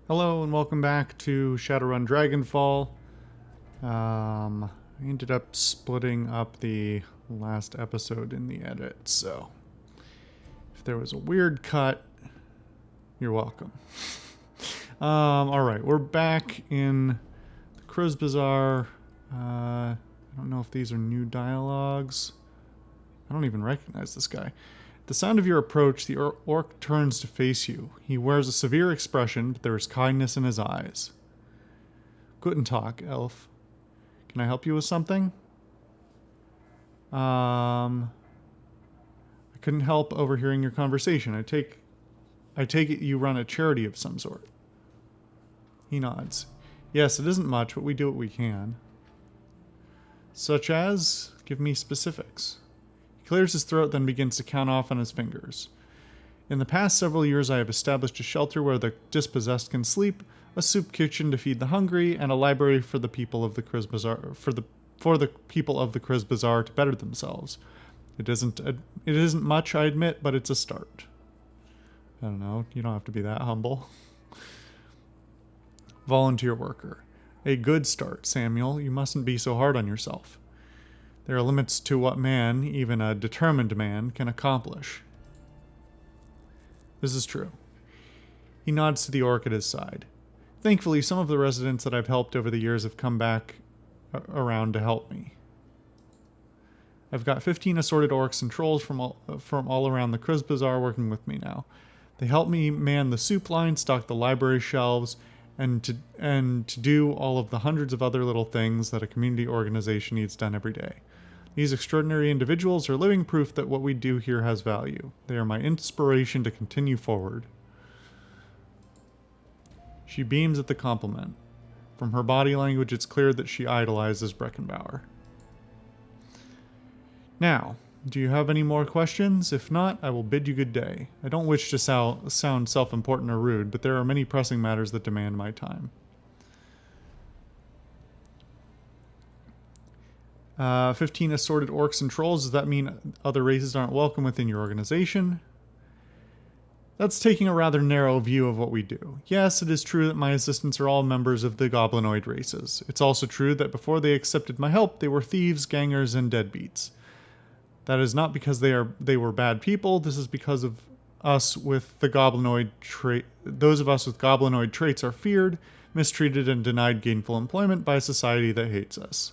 Hello and welcome back to Shadowrun Dragonfall. I ended up splitting up the last episode in the edit, so if there was a weird cut, you're welcome. Alright, we're back in the Crow's Bazaar. I don't know if these are new dialogues. I don't even recognize this guy. At the sound of your approach, the orc turns to face you. He wears a severe expression, but there is kindness in his eyes. Guten Tag, elf. Can I help you with something? I couldn't help overhearing your conversation. I take it you run a charity of some sort. He nods. Yes, it isn't much, but we do what we can. Such as? Give me specifics. He clears his throat, then begins to count off on his fingers. In the past several years, I have established a shelter where the dispossessed can sleep, a soup kitchen to feed the hungry, and a library for the people of the Kriz Bazaar for the people of the Kriz Bazaar to better themselves. It isn't much, I admit, but it's a start. I don't know. You don't have to be that humble. Volunteer worker. A good start, Samuel. You mustn't be so hard on yourself. There are limits to what man, even a determined man, can accomplish. This is true. He nods to the orc at his side. Thankfully, some of the residents that I've helped over the years have come back around to help me. I've got 15 assorted orcs and trolls from all around the Kriz Bazaar working with me now. They help me man the soup line, stock the library shelves, and to do all of the hundreds of other little things that a community organization needs done every day. These extraordinary individuals are living proof that what we do here has value. They are my inspiration to continue forward. She beams at the compliment. From her body language, it's clear that she idolizes Breckenbauer. Now, do you have any more questions? If not, I will bid you good day. I don't wish to sound self-important or rude, but there are many pressing matters that demand my time. 15 assorted orcs and trolls. Does that mean other races aren't welcome within your organization? That's taking a rather narrow view of what we do. Yes, it is true that my assistants are all members of the goblinoid races. It's also true that before they accepted my help, they were thieves, gangers, and deadbeats. That is not because they were bad people. This is because of us with the goblinoid trait. Those of us with goblinoid traits are feared, mistreated, and denied gainful employment by a society that hates us.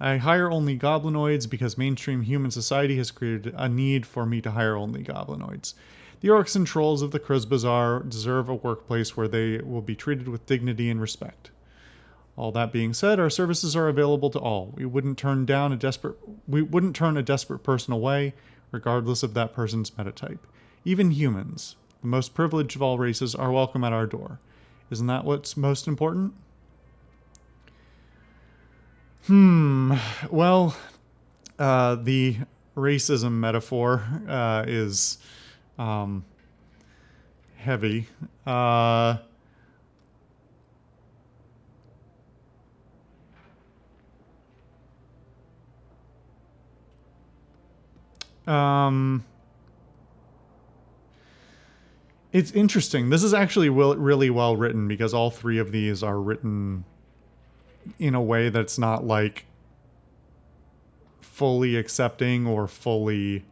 I hire only goblinoids because mainstream human society has created a need for me to hire only goblinoids. The orcs and trolls of the Kriz Bazaar deserve a workplace where they will be treated with dignity and respect. All that being said, our services are available to all. We wouldn't turn a desperate person away, regardless of that person's metatype. Even humans, the most privileged of all races, are welcome at our door. Isn't that what's most important? Well, the racism metaphor is heavy. It's interesting. This is actually really well written because all three of these are written in a way that's not like fully accepting or fully,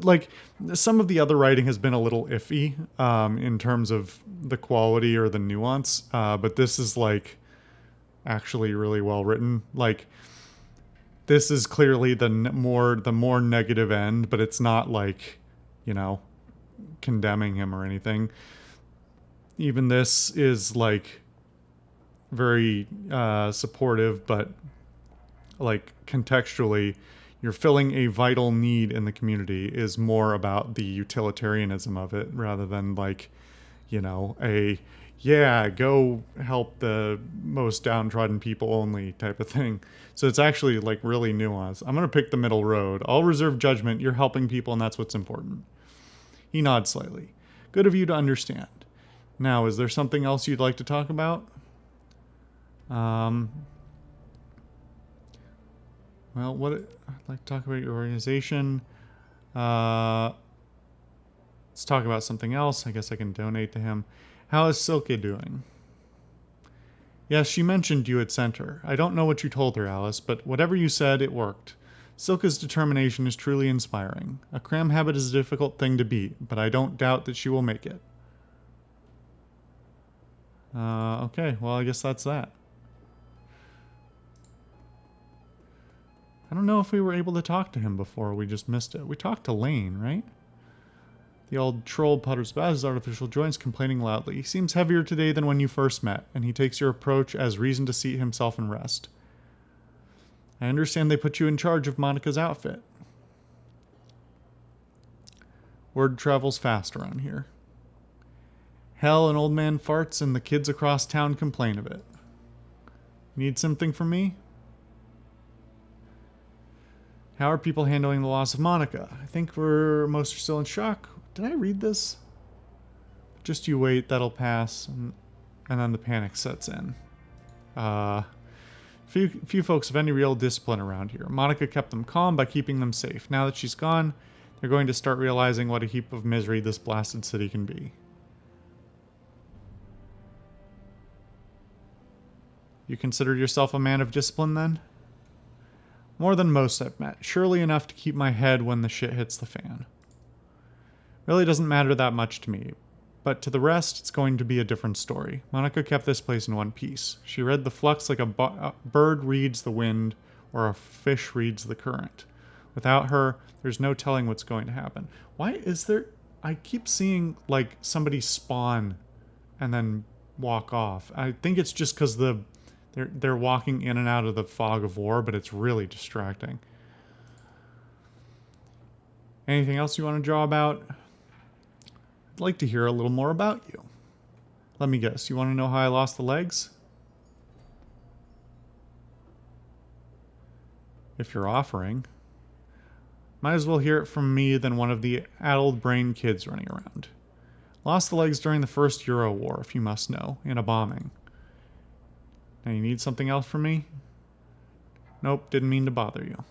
like some of the other writing has been a little iffy in terms of the quality or the nuance, but this is like actually really well written. Like this is clearly the more negative end, but it's not like, condemning him or anything. Even this is like very supportive, but like contextually, you're filling a vital need in the community is more about the utilitarianism of it rather than like, go help the most downtrodden people only type of thing. So it's actually like really nuanced. I'm going to pick the middle road. I'll reserve judgment. You're helping people and that's what's important. He nods slightly. Good of you to understand. Now, is there something else you'd like to talk about? Well, I'd like to talk about your organization. Let's talk about something else. I guess I can donate to him. How is Silke doing? Yes, she mentioned you had sent her. I don't know what you told her, Alice, but whatever you said, it worked. Silke's determination is truly inspiring. A cram habit is a difficult thing to beat, but I don't doubt that she will make it. Okay, well, I guess that's that. I don't know if we were able to talk to him before, we just missed it. We talked to Lane, right? The old troll putters about his artificial joints, complaining loudly. He seems heavier today than when you first met, and he takes your approach as reason to seat himself and rest. I understand they put you in charge of Monica's outfit. Word travels fast around here. Hell, an old man farts and the kids across town complain of it. Need something from me? How are people handling the loss of Monica? I think most are still in shock. Did I read this? Just you wait, that'll pass, and then the panic sets in. Few folks have any real discipline around here. Monica kept them calm by keeping them safe. Now that she's gone, they're going to start realizing what a heap of misery this blasted city can be. You consider yourself a man of discipline, then? More than most I've met. Surely enough to keep my head when the shit hits the fan. Really doesn't matter that much to me. But to the rest, it's going to be a different story. Monica kept this place in one piece. She read the flux like a bird reads the wind or a fish reads the current. Without her, there's no telling what's going to happen. Why is there... I keep seeing, like, somebody spawn and then walk off. I think it's just because they're walking in and out of the fog of war, but it's really distracting. Anything else you want to draw about? I'd like to hear a little more about you. Let me guess, you want to know how I lost the legs? If you're offering. Might as well hear it from me than one of the addled brain kids running around. Lost the legs during the first Euro War, if you must know, in a bombing. Now you need something else from me? Nope, didn't mean to bother you.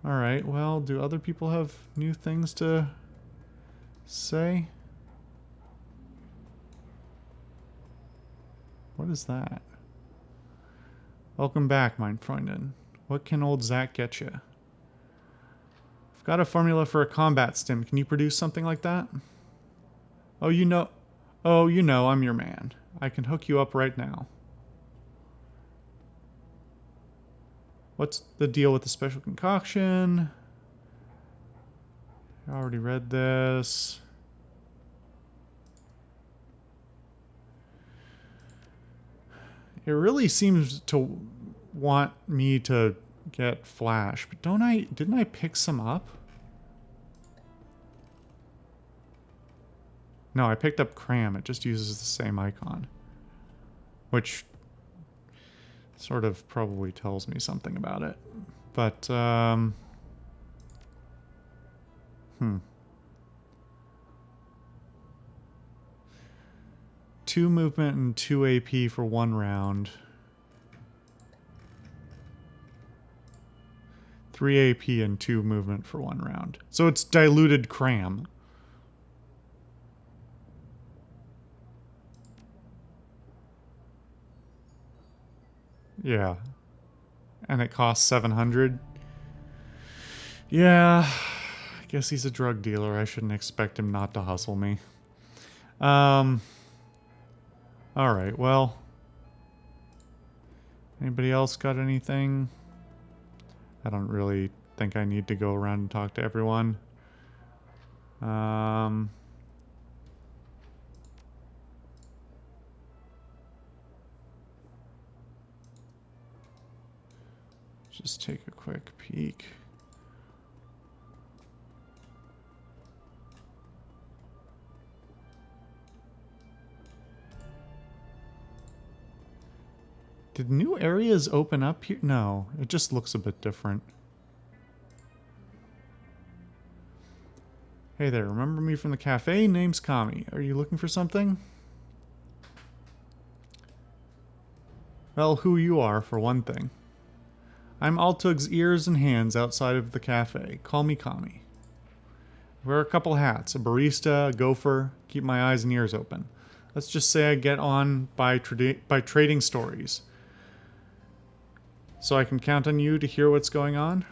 Alright, well, do other people have new things to say? What is that? Welcome back, mein Freundin. What can old Zach get you? I've got a formula for a combat stim. Can you produce something like that? Oh, you know, I'm your man. I can hook you up right now. What's the deal with the special concoction? I already read this. It really seems to want me to get Flash, but didn't I pick some up? No, I picked up Cram. It just uses the same icon. Which sort of probably tells me something about it. But, 2 movement and 2 AP for 1 round. 3 AP and 2 movement for 1 round. So it's diluted Cram. Yeah. And it costs 700. Yeah. I guess he's a drug dealer. I shouldn't expect him not to hustle me. Alright, well. Anybody else got anything? I don't really think I need to go around and talk to everyone. Just take a quick peek. Did new areas open up here? No, it just looks a bit different. Hey there, remember me from the cafe? Name's Kami. Are you looking for something? Well, who you are, for one thing. I'm Altug's ears and hands outside of the cafe. Call me Kami. Wear a couple hats, a barista, a gopher, keep my eyes and ears open. Let's just say I get on by trading stories. So I can count on you to hear what's going on?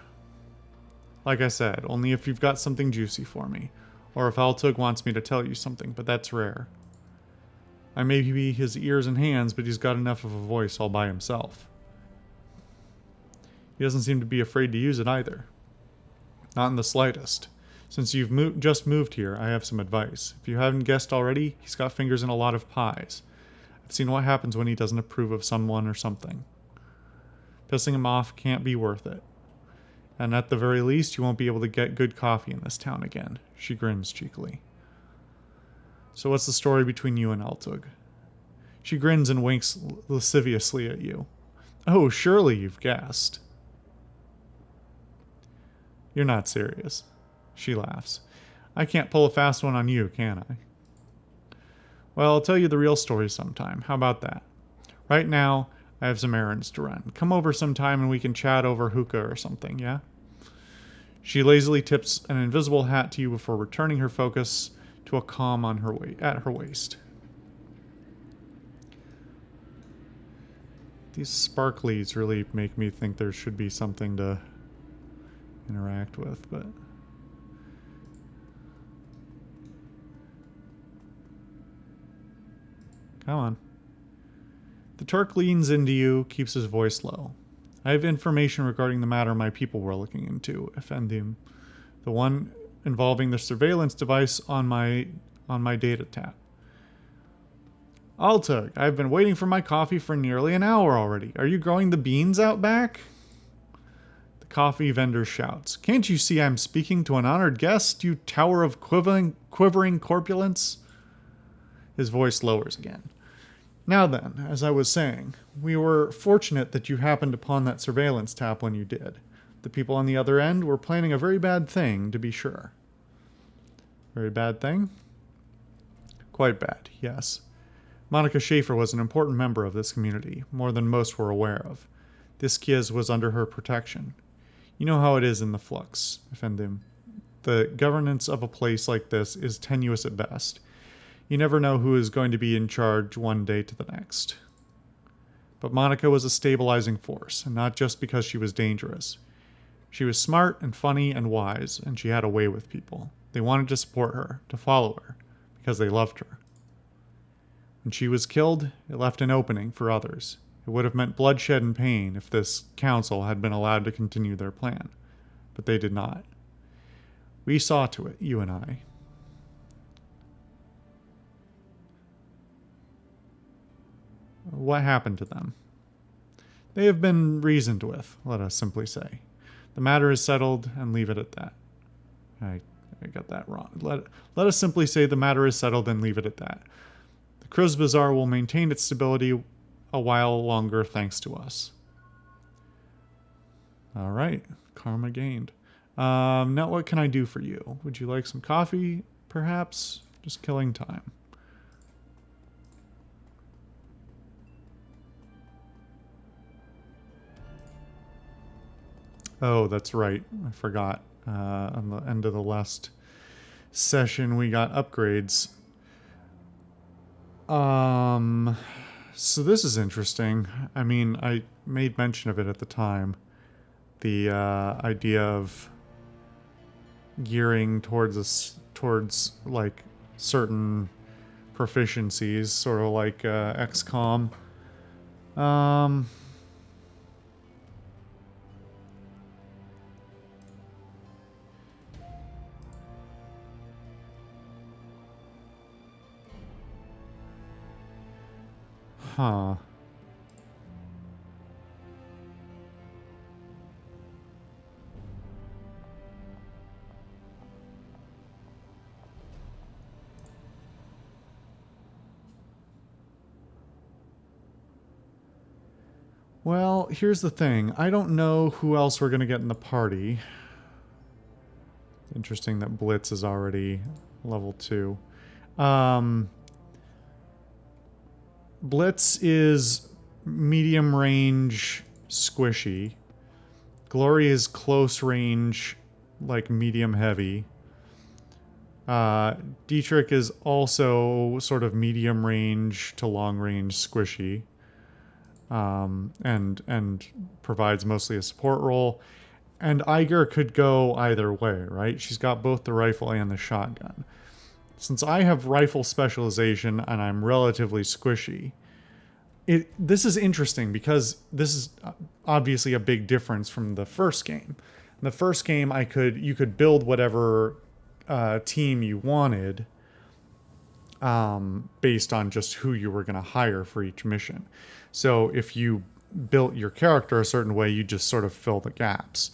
Like I said, only if you've got something juicy for me. Or if Altug wants me to tell you something, but that's rare. I may be his ears and hands, but he's got enough of a voice all by himself. He doesn't seem to be afraid to use it either. Not in the slightest. Since you've just moved here, I have some advice. If you haven't guessed already, he's got fingers in a lot of pies. I've seen what happens when he doesn't approve of someone or something. Pissing him off can't be worth it. And at the very least, you won't be able to get good coffee in this town again. She grins cheekily. So what's the story between you and Altug? She grins and winks lasciviously at you. Oh, surely you've guessed. You're not serious. She laughs. I can't pull a fast one on you, can I? Well, I'll tell you the real story sometime. How about that? Right now, I have some errands to run. Come over sometime and we can chat over hookah or something, yeah? She lazily tips an invisible hat to you before returning her focus to a calm on her at her waist. These sparklies really make me think there should be something to interact with, but... Come on. The Turk leans into you, keeps his voice low. I have information regarding the matter my people were looking into, Effendim. The one involving the surveillance device on my data tap. Altug, I've been waiting for my coffee for nearly an hour already. Are you growing the beans out back? The coffee vendor shouts. Can't you see I'm speaking to an honored guest, you tower of quivering corpulence? His voice lowers again. Now then, as I was saying, we were fortunate that you happened upon that surveillance tap when you did. The people on the other end were planning a very bad thing, to be sure. Very bad thing? Quite bad, yes. Monica Schaefer was an important member of this community, more than most were aware of. This Kiz was under her protection. You know how it is in the Flux, Effendim. The governance of a place like this is tenuous at best. You never know who is going to be in charge one day to the next. But Monica was a stabilizing force, and not just because she was dangerous. She was smart and funny and wise, and she had a way with people. They wanted to support her, to follow her, because they loved her. When she was killed, it left an opening for others. It would have meant bloodshed and pain if this council had been allowed to continue their plan. But they did not. We saw to it, you and I. What happened to them? They have been reasoned with, let us simply say. The matter is settled, and leave it at that. I got that wrong. Let us simply say the matter is settled and leave it at that. The Kruz Bazaar will maintain its stability a while longer thanks to us. All right, karma gained. Now what can I do for you? Would you like some coffee, perhaps? Just killing time. Oh, that's right. I forgot. On the end of the last session, we got upgrades. So this is interesting. I mean, I made mention of it at the time. The idea of gearing towards like certain proficiencies, sort of like XCOM. Huh. Well, here's the thing. I don't know who else we're going to get in the party. Interesting that Blitz is already level 2. Blitz is medium range squishy. Glory is close range, like medium heavy. Dietrich is also sort of medium range to long range squishy, and provides mostly a support role. And Iger could go either way, right? She's got both the rifle and the shotgun. Since I have rifle specialization and I'm relatively squishy, this is interesting because this is obviously a big difference from the first game. In the first game, you could build whatever team you wanted based on just who you were going to hire for each mission. So if you built your character a certain way, you just sort of fill the gaps.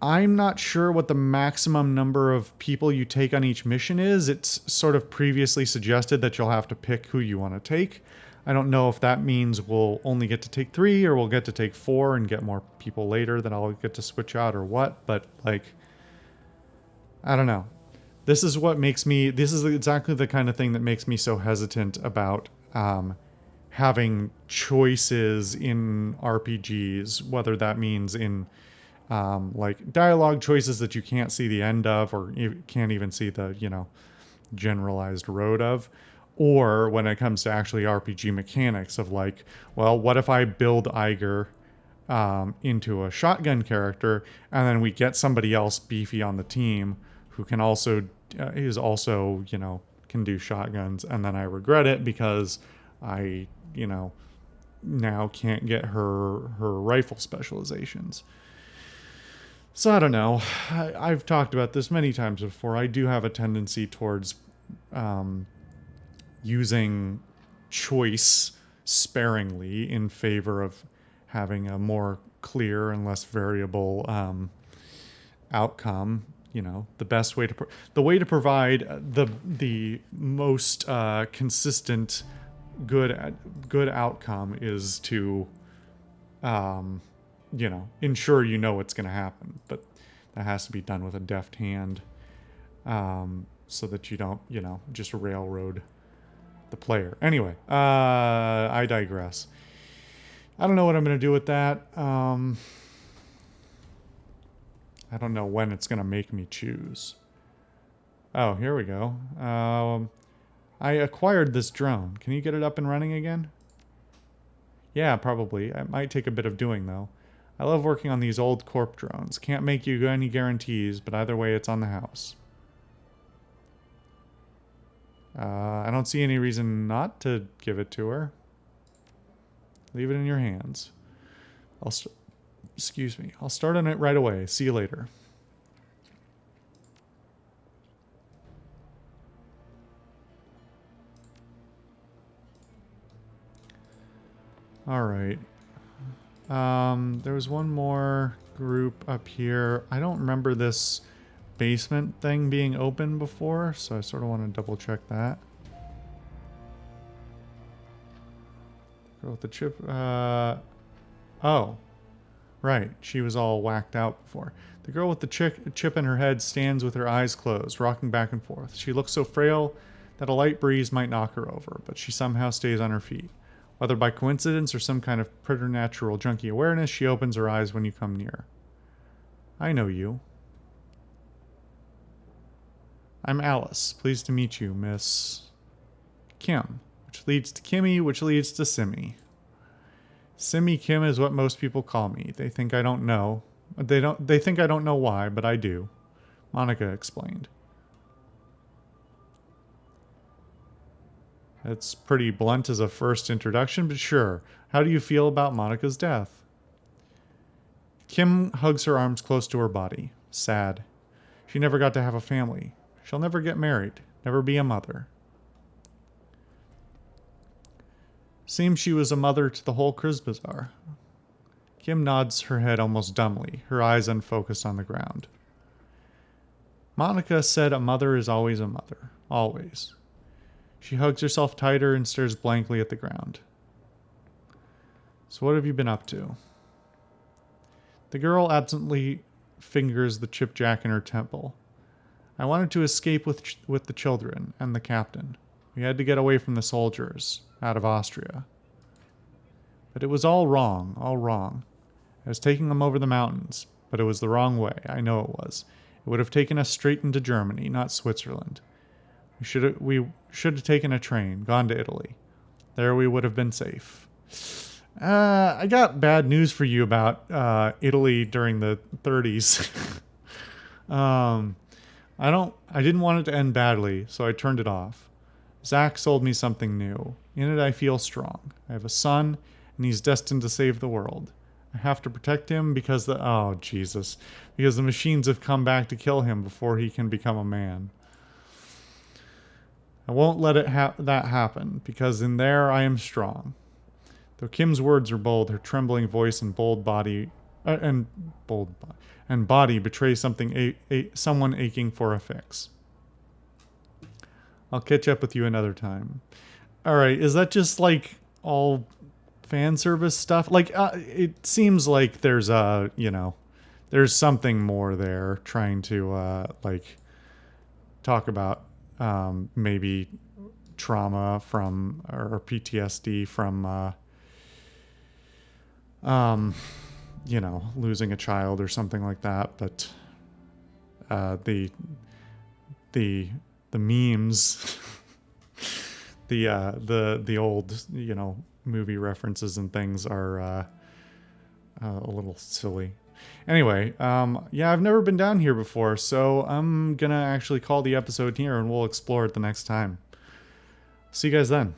I'm not sure what the maximum number of people you take on each mission is. It's sort of previously suggested that you'll have to pick who you want to take. I don't know if that means we'll only get to take 3 or we'll get to take 4 and get more people later that I'll get to switch out or what. But, like, I don't know. This is exactly the kind of thing that makes me so hesitant about having choices in RPGs, whether that means in like dialogue choices that you can't see the end of, or you can't even see the, generalized road of, or when it comes to actually RPG mechanics of like, well, what if I build Iger into a shotgun character and then we get somebody else beefy on the team who can also, can do shotguns, and then I regret it because I, now can't get her rifle specializations. So I don't know. I've talked about this many times before. I do have a tendency towards using choice sparingly in favor of having a more clear and less variable outcome. The way to provide the most consistent good outcome is to ensure what's going to happen, but that has to be done with a deft hand, so that you don't, just railroad the player. Anyway, I digress. I don't know what I'm going to do with that. I don't know when it's going to make me choose. Oh, here we go. I acquired this drone. Can you get it up and running again? Yeah, probably. It might take a bit of doing, though. I love working on these old corp drones. Can't make you any guarantees, but either way, it's on the house. I don't see any reason not to give it to her. Leave it in your hands. Excuse me. I'll start on it right away. See you later. All right. There was one more group up here. I don't remember this basement thing being open before, so I sort of want to double check that. Girl with the chip. Oh. Right. She was all whacked out before. The girl with the chip in her head stands with her eyes closed, rocking back and forth. She looks so frail that a light breeze might knock her over, but she somehow stays on her feet. Whether by coincidence or some kind of preternatural junkie awareness, she opens her eyes when you come near. I know you. I'm Alice. Pleased to meet you, Miss Kim. Which leads to Kimmy, which leads to Simmy. Simmy Kim is what most people call me. They think I don't know. They think I don't know why, but I do. Monica explained. It's pretty blunt as a first introduction, but sure. How do you feel about Monica's death? Kim hugs her arms close to her body. Sad. She never got to have a family. She'll never get married. Never be a mother. Seems she was a mother to the whole Bazaar. Kim nods her head almost dumbly, her eyes unfocused on the ground. Monica said a mother is always a mother. Always. She hugs herself tighter and stares blankly at the ground. So what have you been up to? The girl absently fingers the chipjack in her temple. I wanted to escape with the children and the captain. We had to get away from the soldiers, out of Austria. But it was all wrong, all wrong. I was taking them over the mountains, but it was the wrong way. I know it was. It would have taken us straight into Germany, not Switzerland. We should have taken a train, gone to Italy. There we would have been safe. I got bad news for you about Italy during the 30s. I didn't want it to end badly, so I turned it off. Zach sold me something new. In it I feel strong. I have a son, and he's destined to save the world. I have to protect him because because the machines have come back to kill him before he can become a man. I won't let that happen, because in there I am strong. Though Kim's words are bold, her trembling voice and body betray something someone aching for a fix. I'll catch up with you another time. All right, is that just like all fan service stuff? Like it seems like there's there's something more there, trying to talk about maybe trauma from or PTSD from losing a child or something like that. But the memes, the old movie references and things are a little silly. Anyway, I've never been down here before, so I'm gonna actually call the episode here and we'll explore it the next time. See you guys then.